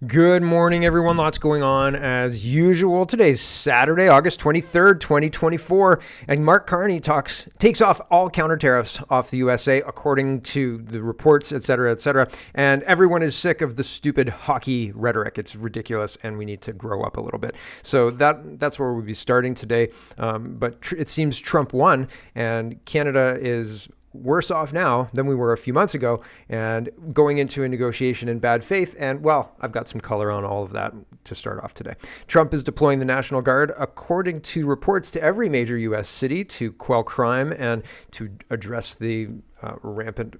Good morning, everyone. Lots going on as usual. Today's Saturday, August 23rd, 2024, and Mark Carney takes off all counter tariffs off the USA, according to the reports, et cetera, et cetera. And everyone is sick of the stupid hockey rhetoric. It's ridiculous, and we need to grow up a little bit. So that's where we'll be starting today. But it seems Trump won, and Canada is worse off now than we were a few months ago, and going into a negotiation in bad faith. And well, I've got some color on all of that to start off today. Trump is deploying the National Guard, according to reports, to every major U.S. city to quell crime and to address the rampant,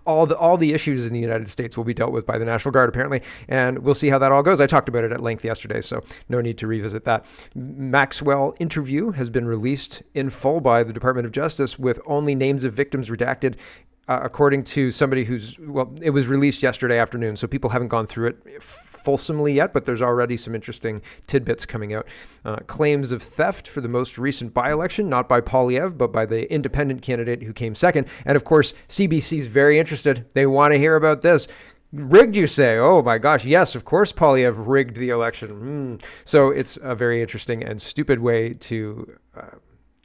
all the issues in the United States will be dealt with by the National Guard, apparently, and we'll see how that all goes. I talked about it at length yesterday, so no need to revisit that. Maxwell interview has been released in full by the Department of Justice with only names of victims redacted, according to somebody it was released yesterday afternoon, so people haven't gone through it fulsomely yet, but there's already some interesting tidbits coming out. Claims of theft for the most recent by-election, not by Poilievre, but by the independent candidate who came second. And of course, CBC's very interested. They want to hear about this. Rigged, you say? Oh my gosh, yes, of course Poilievre rigged the election. So it's a very interesting and stupid way to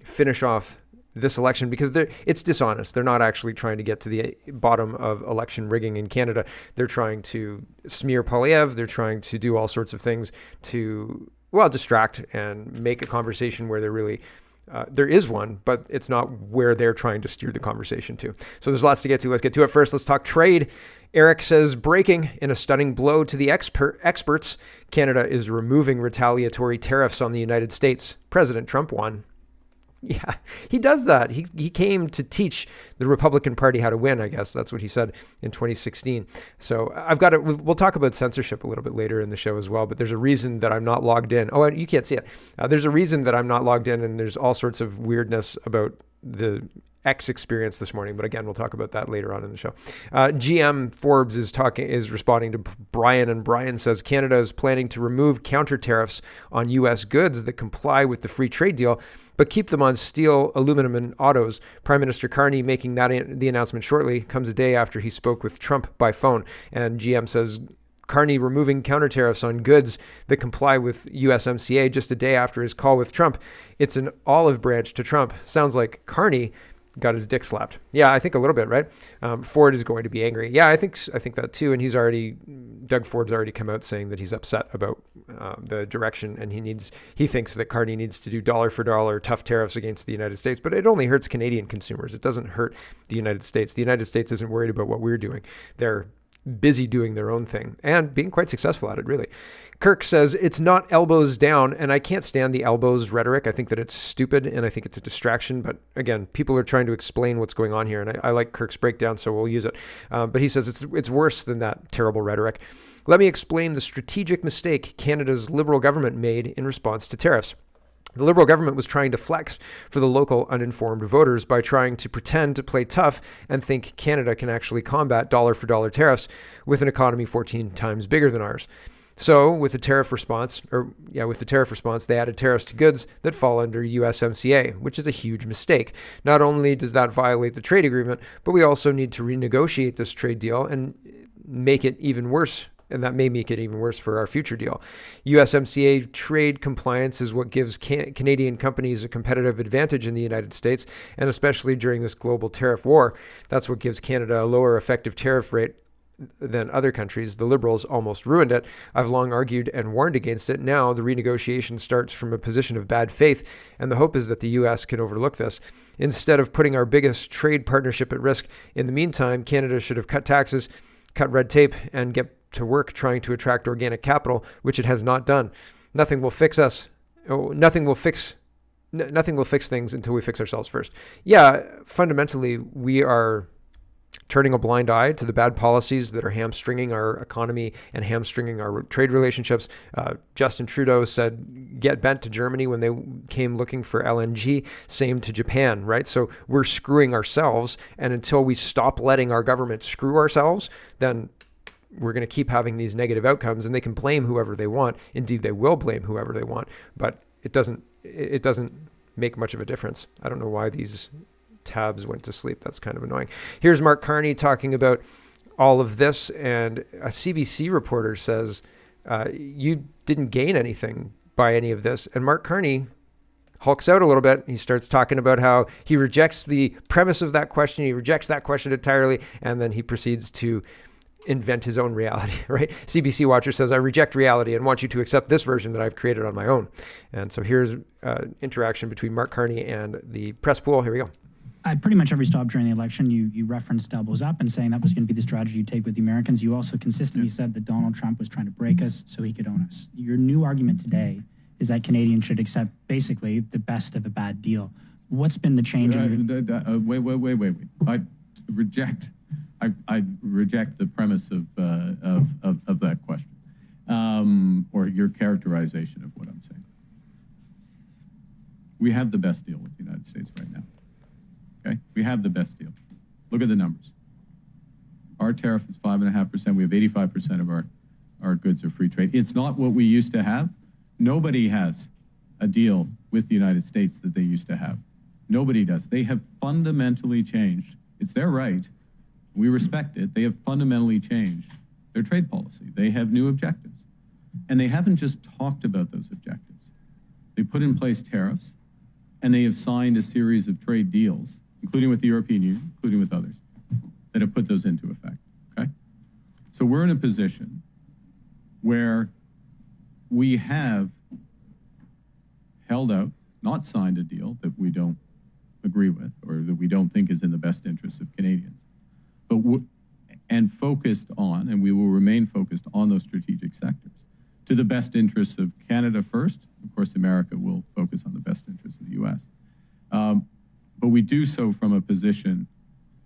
finish off this election, because it's dishonest. They're not actually trying to get to the bottom of election rigging in Canada. They're trying to smear Poilievre. They're trying to do all sorts of things to, distract and make a conversation where there is one, but it's not where they're trying to steer the conversation to. So there's lots to get to. Let's get to it. First, let's talk trade. Eric says, breaking in a stunning blow to the experts, Canada is removing retaliatory tariffs on the United States. President Trump won. Yeah, he does that. He came to teach the Republican Party how to win, I guess. That's what he said in 2016. So we'll talk about censorship a little bit later in the show as well, but there's a reason that I'm not logged in. Oh, you can't see it. There's a reason that I'm not logged in, and there's all sorts of weirdness about the X experience this morning, but again, we'll talk about that later on in the show. GM Forbes is responding to Brian, and Brian says Canada is planning to remove counter tariffs on U.S. goods that comply with the free trade deal, but keep them on steel, aluminum, and autos. Prime Minister Carney making the announcement shortly comes a day after he spoke with Trump by phone, and GM says Carney removing counter tariffs on goods that comply with USMCA just a day after his call with Trump. It's an olive branch to Trump. Sounds like Carney got his dick slapped. Yeah, I think a little bit, right? Ford is going to be angry. Yeah, I think that too. And Doug Ford's already come out saying that he's upset about the direction, and he thinks that Carney needs to do dollar for dollar tough tariffs against the United States. But it only hurts Canadian consumers. It doesn't hurt the United States. The United States isn't worried about what we're doing. They're busy doing their own thing and being quite successful at it, really. Kirk says it's not elbows down, and I can't stand the elbows rhetoric. I think that it's stupid, and I think it's a distraction. But again, people are trying to explain what's going on here, and I like Kirk's breakdown, so we'll use it. But he says it's worse than that terrible rhetoric. Let me explain the strategic mistake Canada's Liberal government made in response to tariffs. The Liberal government was trying to flex for the local uninformed voters by trying to pretend to play tough and think Canada can actually combat dollar-for-dollar tariffs with an economy 14 times bigger than ours. So with the tariff response, they added tariffs to goods that fall under USMCA, which is a huge mistake. Not only does that violate the trade agreement, but we also need to renegotiate this trade deal and make it even worse. And that may make it even worse for our future deal. USMCA trade compliance is what gives Canadian companies a competitive advantage in the United States, and especially during this global tariff war. That's what gives Canada a lower effective tariff rate than other countries. The Liberals almost ruined it. I've long argued and warned against it. Now the renegotiation starts from a position of bad faith, and the hope is that the U.S. can overlook this. Instead of putting our biggest trade partnership at risk, in the meantime, Canada should have cut taxes, cut red tape, and get to work trying to attract organic capital, which it has not done. Nothing will fix things until we fix ourselves first. Yeah, fundamentally, we are turning a blind eye to the bad policies that are hamstringing our economy and hamstringing our trade relationships. Justin Trudeau said, get bent to Germany when they came looking for LNG. Same to Japan, right? So we're screwing ourselves. And until we stop letting our government screw ourselves, then we're going to keep having these negative outcomes, and they can blame whoever they want. Indeed, they will blame whoever they want, but it doesn't make much of a difference. I don't know why these tabs went to sleep. That's kind of annoying. Here's Mark Carney talking about all of this, and a CBC reporter says, you didn't gain anything by any of this. And Mark Carney hulks out a little bit. He starts talking about how he rejects the premise of that question. He rejects that question entirely. And then he proceeds to invent his own reality, right? CBC Watcher says, I reject reality and want you to accept this version that I've created on my own. And so here's interaction between Mark Carney and the press pool. Here we go. At pretty much every stop during the election, you referenced elbows up and saying that was going to be the strategy you take with the Americans. You also consistently said that Donald Trump was trying to break us so he could own us. Your new argument today is that Canadians should accept basically the best of a bad deal. What's been the change? Wait. I reject the premise of that question, or your characterization of what I'm saying. We have the best deal with the United States right now. Okay, we have the best deal. Look at the numbers. Our tariff is 5.5%. We have 85% of our goods are free trade. It's not what we used to have. Nobody has a deal with the United States that they used to have. Nobody does. They have fundamentally changed. It's their right. We respect it. They have fundamentally changed their trade policy. They have new objectives. And they haven't just talked about those objectives. They put in place tariffs, and they have signed a series of trade deals, including with the European Union, including with others, that have put those into effect, okay? So we're in a position where we have held out, not signed a deal that we don't agree with or that we don't think is in the best interest of Canadians, but and focused on, and we will remain focused on those strategic sectors to the best interests of Canada first. Of course, America will focus on the best interests of the U.S. But we do so from a position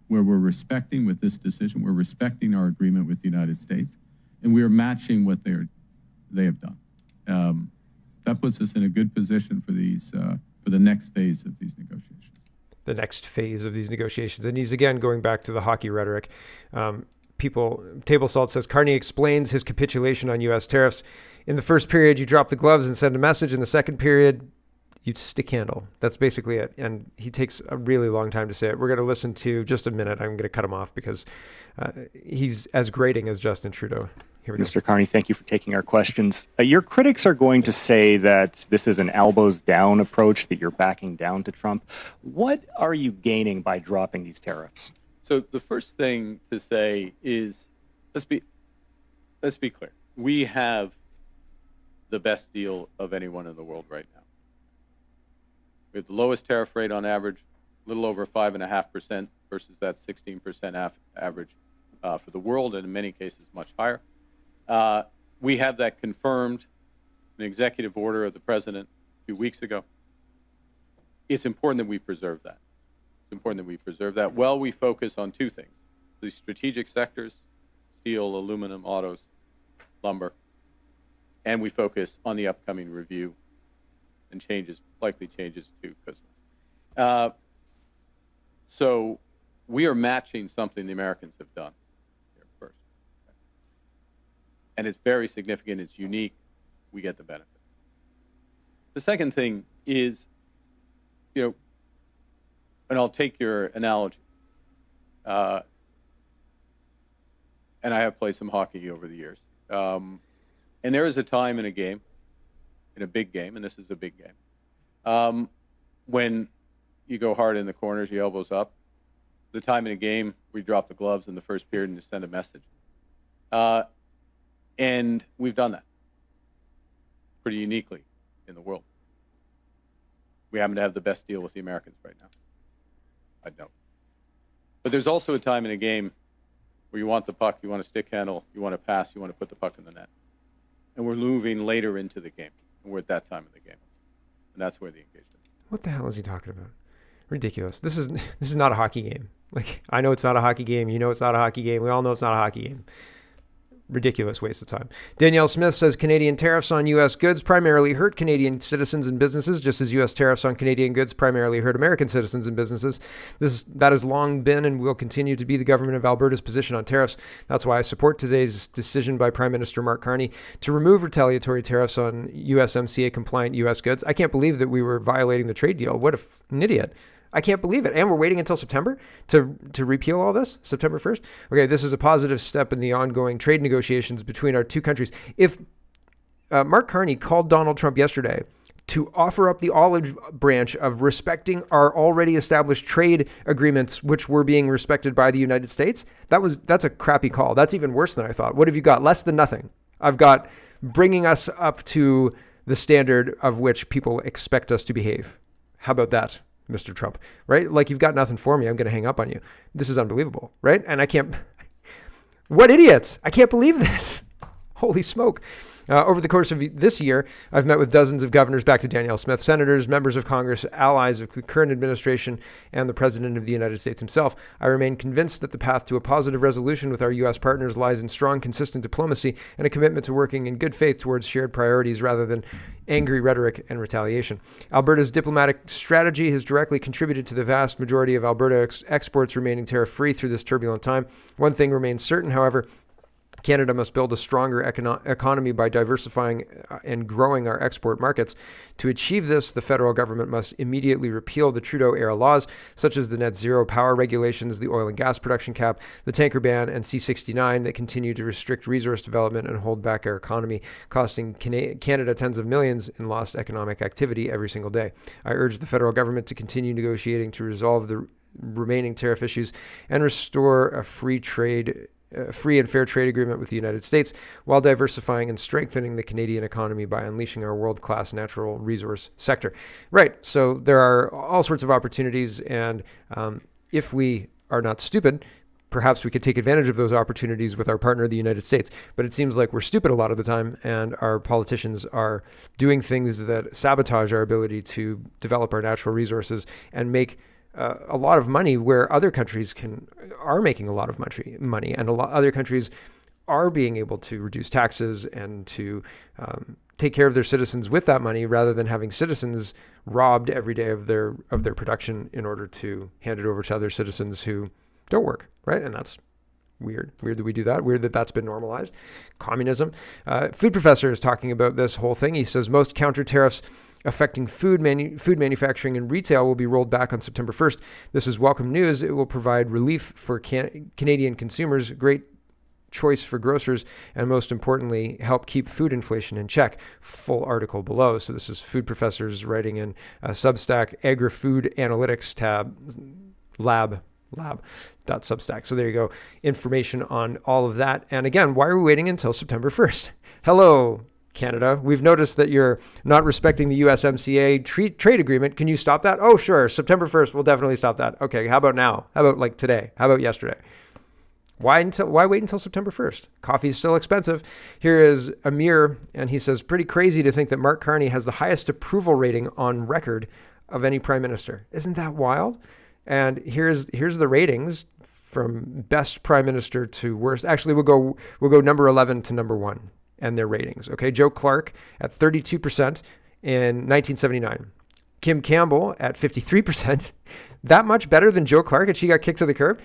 where we're respecting, with this decision, we're respecting our agreement with the United States, and we are matching what they have done. That puts us in a good position for the next phase of these negotiations. The next phase of these negotiations. And he's again going back to the hockey rhetoric. Table Salt says, Carney explains his capitulation on U.S. tariffs. In the first period, you drop the gloves and send a message. In the second period, you stick handle. That's basically it. And he takes a really long time to say it. We're going to listen to just a minute. I'm going to cut him off because he's as grating as Justin Trudeau. Here we go. Mr. Carney, thank you for taking our questions. Your critics are going to say that this is an elbows down approach, that you're backing down to Trump. What are you gaining by dropping these tariffs? So the first thing to say is, let's be clear. We have the best deal of anyone in the world right now. We have the lowest tariff rate on average, a little over 5.5% versus that 16% average for the world, and in many cases much higher. We have that confirmed in an executive order of the president a few weeks ago. It's important that we preserve that. It's important that we preserve that. Well, we focus on two things: the strategic sectors, steel, aluminum, autos, lumber, and we focus on the upcoming review and likely changes to CUSMA. So we are matching something the Americans have done here first. And it's very significant, it's unique, we get the benefit. The second thing is, and I'll take your analogy, and I have played some hockey over the years, and there is a time in a game, in a big game, and this is a big game, when you go hard in the corners, your elbows up. The time in a game where you drop the gloves in the first period and you send a message. And we've done that pretty uniquely in the world. We happen to have the best deal with the Americans right now. I know. But there's also a time in a game where you want the puck, you want to stick handle, you want to pass, you want to put the puck in the net. And we're moving later into the game. And we're at that time of the game. And that's where the engagement is. What the hell is he talking about? Ridiculous. This is not a hockey game. Like, I know it's not a hockey game. You know it's not a hockey game. We all know it's not a hockey game. Ridiculous waste of time. Danielle Smith says Canadian tariffs on U.S. goods primarily hurt Canadian citizens and businesses, just as U.S. tariffs on Canadian goods primarily hurt American citizens and businesses. That has long been and will continue to be the government of Alberta's position on tariffs. That's why I support today's decision by Prime Minister Mark Carney to remove retaliatory tariffs on USMCA-compliant U.S. goods. I can't believe that we were violating the trade deal. What an idiot. I can't believe it. And we're waiting until September to repeal all this, September 1st. Okay, this is a positive step in the ongoing trade negotiations between our two countries. If Mark Carney called Donald Trump yesterday to offer up the olive branch of respecting our already established trade agreements, which were being respected by the United States, that's a crappy call. That's even worse than I thought. What have you got? Less than nothing. I've got bringing us up to the standard of which people expect us to behave. How about that, Mr. Trump? Right? Like, you've got nothing for me. I'm going to hang up on you. This is unbelievable, right? And I can't... What idiots! I can't believe this. Holy smoke. Over the course of this year, I've met with dozens of governors, back to Danielle Smith, senators, members of Congress, allies of the current administration, and the President of the United States himself. I remain convinced that the path to a positive resolution with our U.S. partners lies in strong, consistent diplomacy and a commitment to working in good faith towards shared priorities rather than angry rhetoric and retaliation. Alberta's diplomatic strategy has directly contributed to the vast majority of Alberta exports remaining tariff-free through this turbulent time. One thing remains certain, however: Canada must build a stronger economy by diversifying and growing our export markets. To achieve this, the federal government must immediately repeal the Trudeau-era laws, such as the net zero power regulations, the oil and gas production cap, the tanker ban, and C-69 that continue to restrict resource development and hold back our economy, costing Canada tens of millions in lost economic activity every single day. I urge the federal government to continue negotiating to resolve the remaining tariff issues and restore a free and fair trade agreement with the United States, while diversifying and strengthening the Canadian economy by unleashing our world-class natural resource sector. Right. So there are all sorts of opportunities, and if we are not stupid, perhaps we could take advantage of those opportunities with our partner, the United States. But it seems like we're stupid a lot of the time, and our politicians are doing things that sabotage our ability to develop our natural resources and make a lot of money where other countries are making a lot of money, and other countries are being able to reduce taxes and to take care of their citizens with that money, rather than having citizens robbed every day of their production in order to hand it over to other citizens who don't work, right? And that's weird that we do that. Weird that that's been normalized. Communism. Food professor is talking about this whole thing. He says most counter tariffs affecting food manufacturing and retail will be rolled back on September 1st. This is welcome news. It will provide relief for Canadian consumers, great choice for grocers, and most importantly, help keep food inflation in check. Full article below. So this is food professors writing in Substack, Agri-Food Analytics tab, lab.substack. So there you go. Information on all of that. And again, why are we waiting until September 1st? Hello, Canada. We've noticed that you're not respecting the USMCA trade agreement. Can you stop that? Oh, sure. September 1st, we'll definitely stop that. Okay, how about now? How about like today? How about yesterday? Why wait until September 1st? Coffee's still expensive. Here is Amir, and he says, pretty crazy to think that Mark Carney has the highest approval rating on record of any prime minister. Isn't that wild? And here's the ratings from best prime minister to worst. Actually, we'll go number 11 to number 1. And their ratings. Okay, Joe Clark at 32% in 1979. Kim Campbell at 53%. That much better than Joe Clark, and she got kicked to the curb.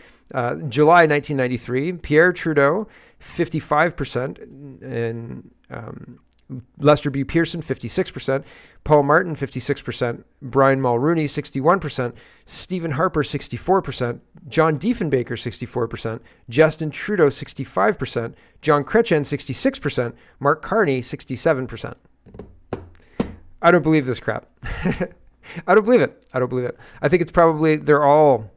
July 1993. Pierre Trudeau, 55%. And Lester B. Pearson, 56%. Paul Martin, 56%. Brian Mulroney, 61%. Stephen Harper, 64%. John Diefenbaker, 64%. Justin Trudeau, 65%. John Chrétien, 66%. Mark Carney, 67%. I don't believe this crap. I don't believe it. I think it's probably they're all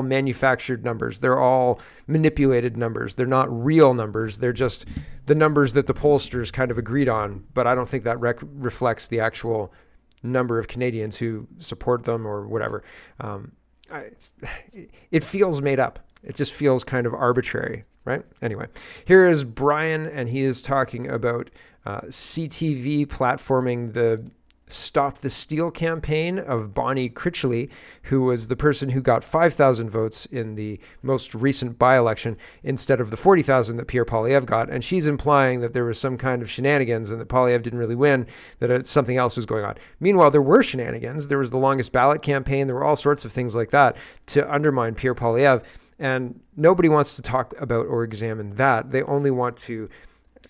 manufactured numbers. They're all manipulated numbers. They're not real numbers. They're just the numbers that the pollsters kind of agreed on. But I don't think that reflects the actual number of Canadians who support them or whatever. It feels made up. It just feels kind of arbitrary, right? Anyway, here is Brian, and he is talking about CTV platforming the Stop the Steal campaign of Bonnie Critchley, who was the person who got 5,000 votes in the most recent by-election instead of the 40,000 that Pierre Poilievre got. And she's implying that there was some kind of shenanigans and that Poilievre didn't really win, that something else was going on. Meanwhile, there were shenanigans. There was the longest ballot campaign. There were all sorts of things like that to undermine Pierre Poilievre. And nobody wants to talk about or examine that. They only want to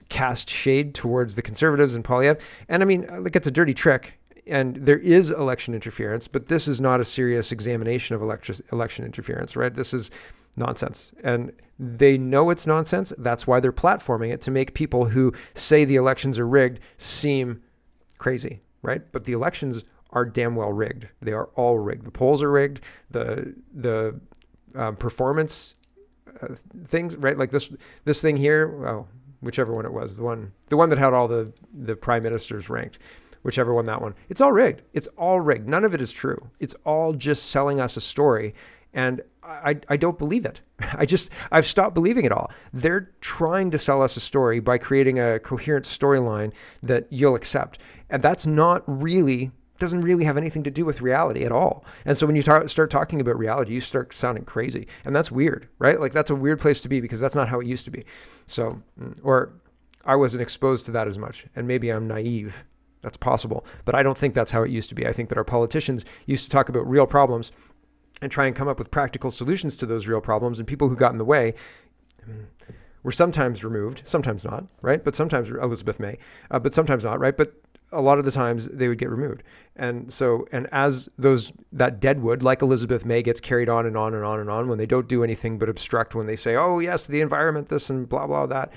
cast shade towards the Conservatives and Poilievre. And I mean, like, it's a dirty trick. and there is election interference, but this is not a serious examination of election interference, right? This is nonsense. And they know it's nonsense. That's why they're platforming it, to make people who say the elections are rigged seem crazy, right? But the elections are damn well rigged. They are all rigged. The polls are rigged. The performance things, right? Like this thing here, well, whichever one it was, the one that had all the prime ministers ranked, whichever one that one, it's all rigged. It's all rigged. None of it is true. It's all just selling us a story. And I don't believe it. I've stopped believing it all. They're trying to sell us a story by creating a coherent storyline that you'll accept. And that's doesn't really have anything to do with reality at all. And so when you start talking about reality, you start sounding crazy. And that's weird, right? Like, that's a weird place to be, because that's not how it used to be. So, or I wasn't exposed to that as much. And maybe I'm naive. That's possible. But I don't think that's how it used to be. I think that our politicians used to talk about real problems and try and come up with practical solutions to those real problems. And people who got in the way were sometimes removed, sometimes not, right? But sometimes Elizabeth May, but sometimes not, right? But a lot of the times they would get removed. And so, and as that deadwood, like Elizabeth May, gets carried on and on and on and on, when they don't do anything but obstruct, when they say, oh yes, the environment, this and blah, blah, that,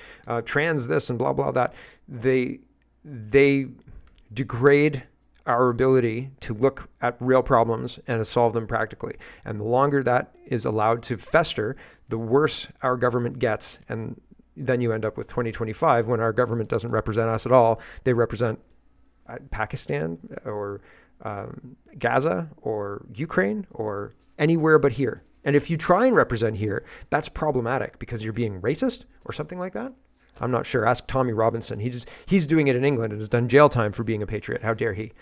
trans, this and blah, blah, that, they degrade our ability to look at real problems and to solve them practically. And the longer that is allowed to fester, the worse our government gets. And then you end up with 2025, when our government doesn't represent us at all. They represent Pakistan or Gaza or Ukraine or anywhere but here. And if you try and represent here, that's problematic, because you're being racist or something like that. I'm not sure. Ask Tommy Robinson. He's doing it in England and has done jail time for being a patriot. How dare he?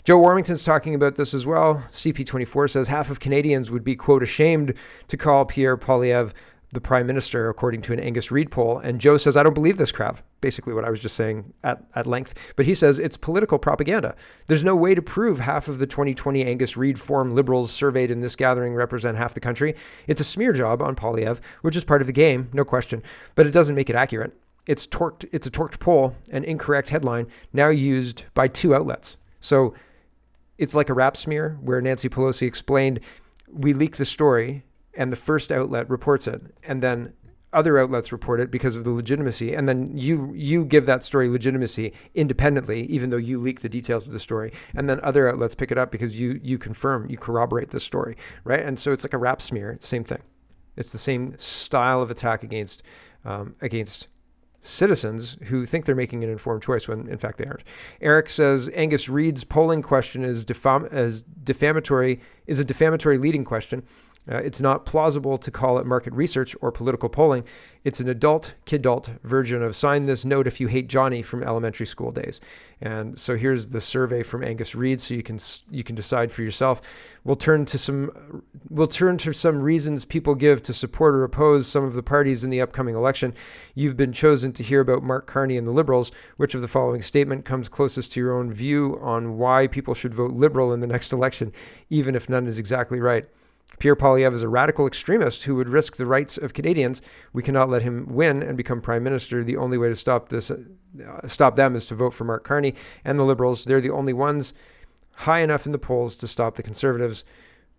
Joe Warmington's talking about this as well. CP24 says half of Canadians would be, quote, ashamed to call Pierre Poilievre the prime minister, according to an Angus Reid poll. And Joe says, I don't believe this crap. Basically what I was just saying at length. But he says it's political propaganda. There's no way to prove half of the 2020 Angus Reid formed Liberals surveyed in this gathering represent half the country. It's a smear job on Poilievre, which is part of the game, no question, but it doesn't make it accurate. It's a torqued poll, an incorrect headline, now used by two outlets. So it's like a rap smear, where Nancy Pelosi explained, we leaked the story, and the first outlet reports it, and then other outlets report it because of the legitimacy, and then you give that story legitimacy independently, even though you leak the details of the story, and then other outlets pick it up because you corroborate the story, right? And so it's like a rap smear, same thing. It's the same style of attack against citizens who think they're making an informed choice when in fact they aren't. Eric says Angus Reid's polling question is a defamatory leading question. It's not plausible to call it market research or political polling. It's an kidult version of sign this note if you hate Johnny from elementary school days. And so here's the survey from Angus Reid, so you can decide for yourself. We'll turn to some reasons people give to support or oppose some of the parties in the upcoming election. You've been chosen to hear about Mark Carney and the Liberals. Which of the following statement comes closest to your own view on why people should vote Liberal in the next election, even if none is exactly right? Pierre Poilievre is a radical extremist who would risk the rights of Canadians. We cannot let him win and become prime minister. The only way to stop them is to vote for Mark Carney and the Liberals. They're the only ones high enough in the polls to stop the Conservatives.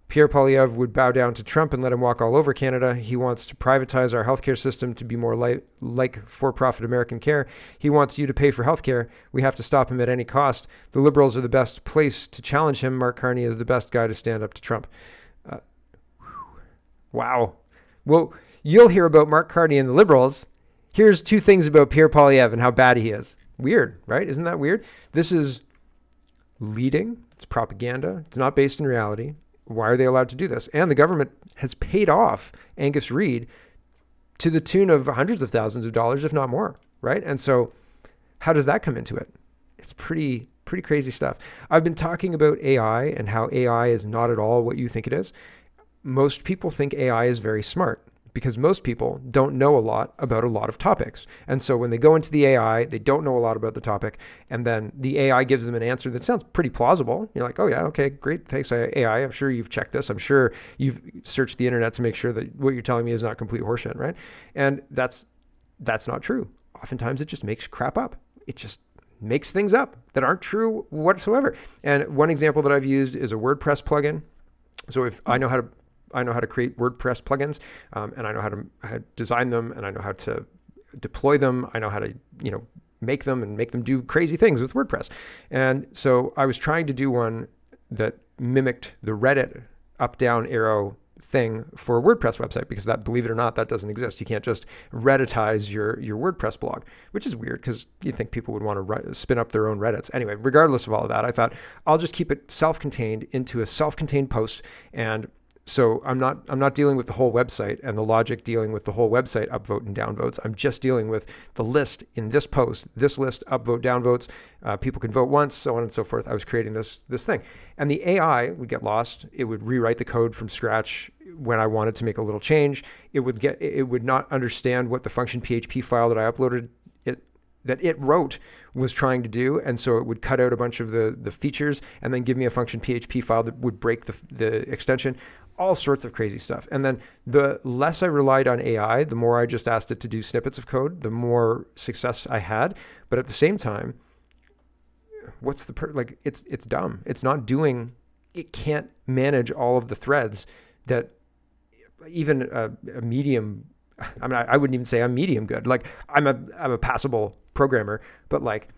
Pierre Poilievre would bow down to Trump and let him walk all over Canada. He wants to privatize our healthcare system to be more like for-profit American care. He wants you to pay for healthcare. We have to stop him at any cost. The Liberals are the best place to challenge him. Mark Carney is the best guy to stand up to Trump. Wow. Well, you'll hear about Mark Carney and the Liberals. Here's two things about Pierre Poilievre and how bad he is. Weird, right? Isn't that weird? This is leading. It's propaganda. It's not based in reality. Why are they allowed to do this? And the government has paid off Angus Reid to the tune of hundreds of thousands of dollars, if not more, right? And so how does that come into it? It's pretty crazy stuff. I've been talking about AI and how AI is not at all what you think it is. Most people think AI is very smart because most people don't know a lot about a lot of topics. And so when they go into the AI, they don't know a lot about the topic. And then the AI gives them an answer that sounds pretty plausible. You're like, oh yeah, okay, great. Thanks, AI. I'm sure you've checked this. I'm sure you've searched the internet to make sure that what you're telling me is not complete horseshit, right? And that's not true. Oftentimes it just makes crap up. It just makes things up that aren't true whatsoever. And one example that I've used is a WordPress plugin. So if I know how to create WordPress plugins, and I know how to design them, and I know how to deploy them. I know how to, make them and make them do crazy things with WordPress. And so I was trying to do one that mimicked the Reddit up, down arrow thing for a WordPress website, because that, believe it or not, that doesn't exist. You can't just Redditize your WordPress blog, which is weird because you think people would want to spin up their own Reddits. Anyway, regardless of all of that, I thought I'll just keep it self-contained into a self-contained post. And so I'm not dealing with the whole website and the logic dealing with the whole website upvote and downvotes. I'm just dealing with the list in this post, this list, upvote, downvotes. People can vote once, so on and so forth. I was creating this thing. And the AI would get lost. It would rewrite the code from scratch when I wanted to make a little change. It would not understand what the function PHP file that I uploaded that it wrote was trying to do. And so it would cut out a bunch of the features and then give me a function PHP file that would break the extension, all sorts of crazy stuff. And then the less I relied on AI, the more I just asked it to do snippets of code, the more success I had. But at the same time, what's it's dumb. It's not doing, it can't manage all of the threads that even a medium, I mean, I wouldn't even say I'm medium good. Like I'm a passable programmer, but like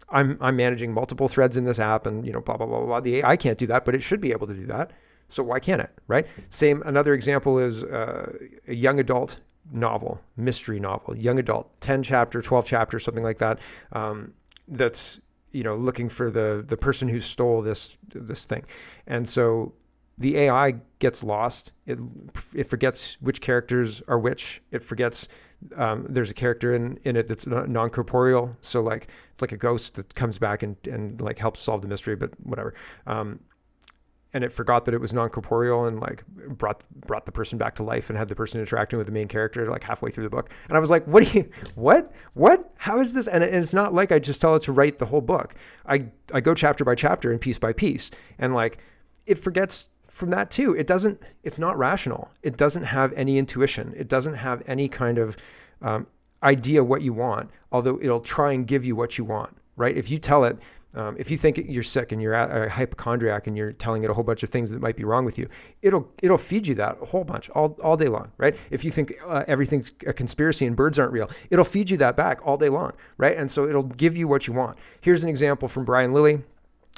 I'm managing multiple threads in this app and, blah, blah, blah, blah. The AI can't do that, but it should be able to do that. So why can't it, right? Another example is a young adult novel, mystery novel, young adult, 10 chapter, 12 chapter, something like that. That's, looking for the person who stole this thing. And so the AI gets lost. It forgets which characters are which. It forgets there's a character in it that's non-corporeal. So like it's like a ghost that comes back and like helps solve the mystery, but whatever. And it forgot that it was non-corporeal and like brought the person back to life and had the person interacting with the main character like halfway through the book. And I was like, what? How is this? And it's not like I just tell it to write the whole book. I go chapter by chapter and piece by piece. And like it forgets from that too. It's not rational. It doesn't have any intuition. It doesn't have any kind of idea what you want, although it'll try and give you what you want, right? If you tell it, if you think you're sick and you're a hypochondriac and you're telling it a whole bunch of things that might be wrong with you, it'll feed you that a whole bunch all day long, right? If you think everything's a conspiracy and birds aren't real, it'll feed you that back all day long, right? And so it'll give you what you want. Here's an example from Brian Lilly.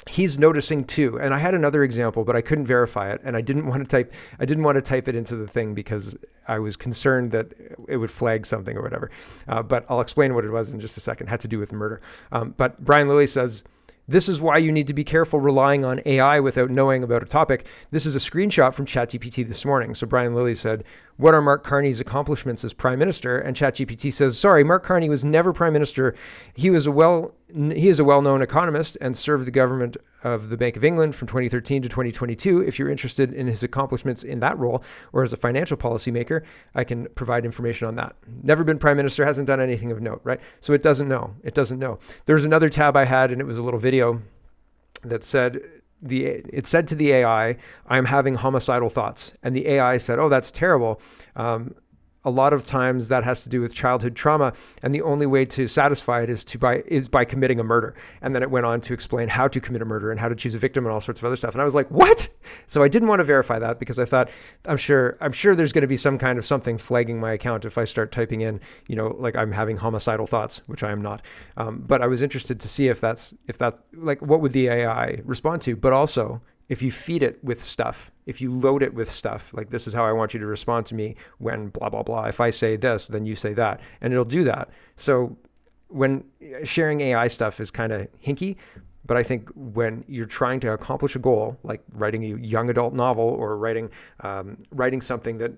He's noticing too, and I had another example, but I couldn't verify it, and I didn't want to type it into the thing because I was concerned that it would flag something or whatever. But I'll explain what it was in just a second. It had to do with murder. But Brian Lilly says, "This is why you need to be careful relying on AI without knowing about a topic." This is a screenshot from ChatGPT this morning. So Brian Lilly said, "What are Mark Carney's accomplishments as prime minister?" And ChatGPT says, "Sorry, Mark Carney was never prime minister. He is a well-known economist and served the government of the Bank of England from 2013 to 2022. If you're interested in his accomplishments in that role or as a financial policymaker, I can provide information on that. Never been prime minister, hasn't done anything of note," right? So it doesn't know. There's another tab I had, and it was a little video that said, it said to the AI, "I'm having homicidal thoughts." And the AI said, "Oh, that's terrible. A lot of times that has to do with childhood trauma, and the only way to satisfy it is by committing a murder." And then it went on to explain how to commit a murder and how to choose a victim and all sorts of other stuff. And I was like, what? So I didn't want to verify that because I thought, I'm sure there's going to be some kind of something flagging my account if I start typing in, like I'm having homicidal thoughts, which I am not. But I was interested to see if that's like, what would the AI respond to? But also, if you feed it with stuff, if you load it with stuff, like this is how I want you to respond to me when blah, blah, blah. If I say this, then you say that, and it'll do that. So when sharing AI stuff is kind of hinky, but I think when you're trying to accomplish a goal, like writing a young adult novel or writing something that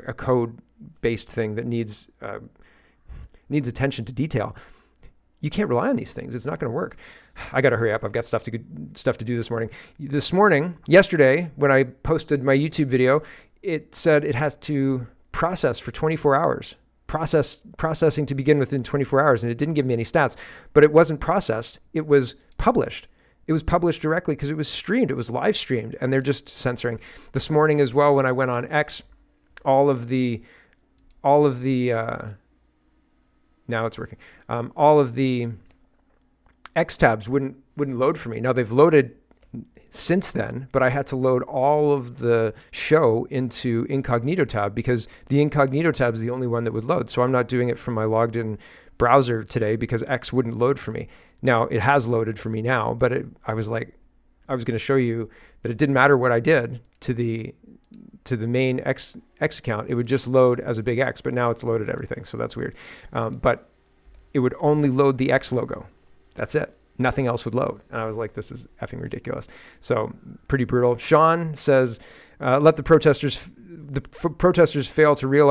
a code-based thing that needs attention to detail, you can't rely on these things. It's not going to work. I got to hurry up. I've got stuff to do this morning. Yesterday, when I posted my YouTube video, it said it has to process for 24 hours. Processing to begin within 24 hours, and it didn't give me any stats. But it wasn't processed. It was published. It was published directly because it was streamed. It was live streamed, and they're just censoring. This morning as well, when I went on X, all of the now it's working. All of the X tabs wouldn't load for me. Now they've loaded since then, but I had to load all of the show into incognito tab because the incognito tab is the only one that would load. So I'm not doing it from my logged in browser today because X wouldn't load for me. Now it has loaded for me now, but I was going to show you that it didn't matter what I did to the main X account. It would just load as a big X, but now it's loaded everything. So that's weird. But it would only load the X logo. That's it. Nothing else would load. And I was like, this is effing ridiculous. So pretty brutal. Sean says, let the protesters fail to realize